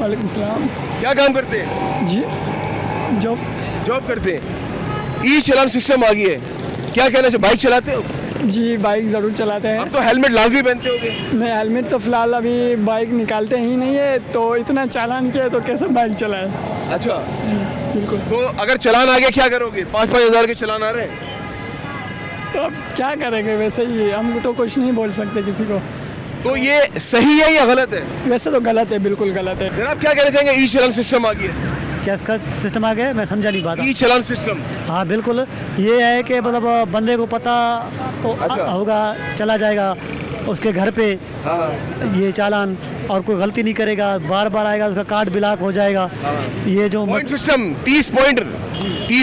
वालेकुम सलाम। क्या काम करते हैं? जी जॉब। जॉब करते हैं। ई चलान सिस्टम आ गई है, क्या कहना चाहिए? बाइक चलाते हो? जी बाइक ज़रूर चलाते हैं। अब तो हेलमेट लाजमी पहनते होगे। नहीं हेलमेट तो फ़िलहाल अभी बाइक निकालते ही नहीं है, तो इतना चालान किया तो कैसे बाइक चलाए। अच्छा, जी बिल्कुल। तो अगर चलान आ गया क्या करोगे? 5-5 हज़ार के चलान आ रहे हैं। तो अब क्या करेंगे, वैसे ही हम तो कुछ नहीं बोल सकते किसी को। तो ये सही है या गलत है? वैसे तो गलत है, बिल्कुल गलत है। जनाब क्या कहना चाहेंगे? ई चलान सिस्टम आ गया है। क्या इसका सिस्टम आ गया है? मैं समझा नहीं बात। ई चलान सिस्टम। हाँ बिल्कुल, ये है कि मतलब बंदे को पता अच्छा। होगा, चला जाएगा उसके घर पे हाँ, ये चालान, और कोई गलती नहीं करेगा, बार बार आएगा, उसका कार्ड ब्लॉक हो जाएगा। ये जो पॉइंट सिस्टम 30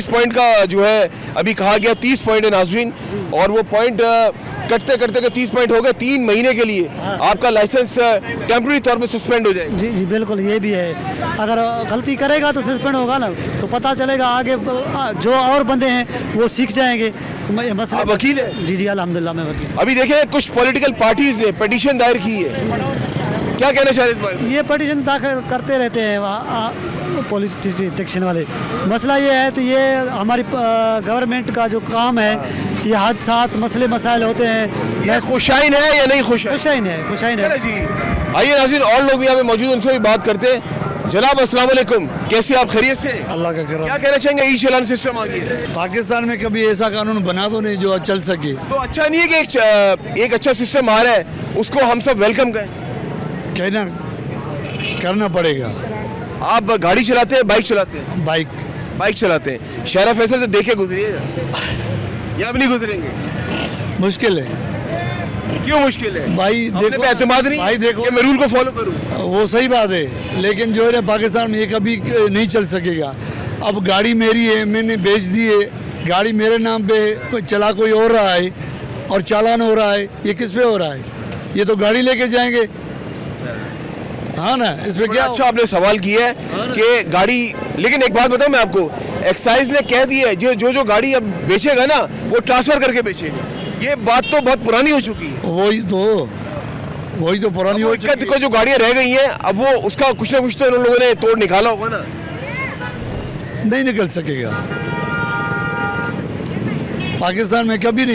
पॉइंट का जो है अभी कहा गया 30 पॉइंट है नाज़रीन, और वो पॉइंट कटते कटते के 30 पॉइंट हो गए 3 महीने के लिए आपका लाइसेंस टेम्प्रेरी तौर पे सस्पेंड हो जाएगा। जी जी बिल्कुल, ये भी है। अगर गलती करेगा तो सस्पेंड होगा ना, तो पता चलेगा आगे जो और बंदे हैं वो सीख जाएंगे। मसला आप वकील हैं? जी जी अल्हम्दुलिल्लाह मैं वकील। अभी देखें कुछ पॉलिटिकल पार्टीज ने पिटीशन दायर की है, क्या कहना चाह रहे हैं इस बारे में? ये पटिशन दाखिल करते रहते हैं पॉलिटिशियन वाले। मसला ये है, तो ये हमारी गवर्नमेंट का जो काम है, ये हादसात मसले मसाइल होते हैं। ये खुशाइन है या नहीं खुशाइन? खुशाइन है, खुशाइन है। जी आइए नाज़रीन, और लोग भी यहाँ पे मौजूद हैं, उनसे भी बात करते हैं। जनाब अस्सलाम वालेकुम, कैसे आप? खैरियत से? अल्लाह का क्या करम। कहना चाहेंगे? ई चलान सिस्टम आ गया है, पाकिस्तान में कभी ऐसा कानून बना तो नहीं जो चल सके। तो अच्छा नहीं है कि एक अच्छा सिस्टम आ रहा है उसको हम सब वेलकम करें? कहना करना पड़ेगा। आप गाड़ी चलाते हैं, बाइक चलाते हैं? बाइक बाइक चलाते हैं। शहर फैसल से देखे गुजरिएगा, या अब नहीं गुजरेंगे? मुश्किल है क्यों मुश्किल है? भाई, अपने देखो पे एतमाद नहीं भाई, देखो कि मैं रूल को फॉलो करूं। वो सही बात है, लेकिन जो है ना पाकिस्तान में ये कभी नहीं चल सकेगा। अब गाड़ी मेरी है, मैंने बेच दी है, गाड़ी मेरे नाम पे चला कोई और रहा है और चालान हो रहा है, ये किस पे हो रहा है? ये तो गाड़ी लेके जाएंगे। हाँ ना, इसमें क्या? अच्छा आपने सवाल किया है कि गाड़ी, लेकिन एक बात बताऊं मैं आपको, एक्साइज ने कह दिया है जो गाड़ी अब बेचेगा ना वो ट्रांसफर करके बेचेगा। ये बात तो बहुत पुरानी हो चुकी है। वही तो पुरानी हो दिक्कत चुकी को जो गाड़ियां रह गई हैं अब वो उसका कुछ ना कुछ तो इन लोगों ने तोड़ निकाला होगा ना। नहीं निकल सकेगा। पाकिस्तान में कभी नहीं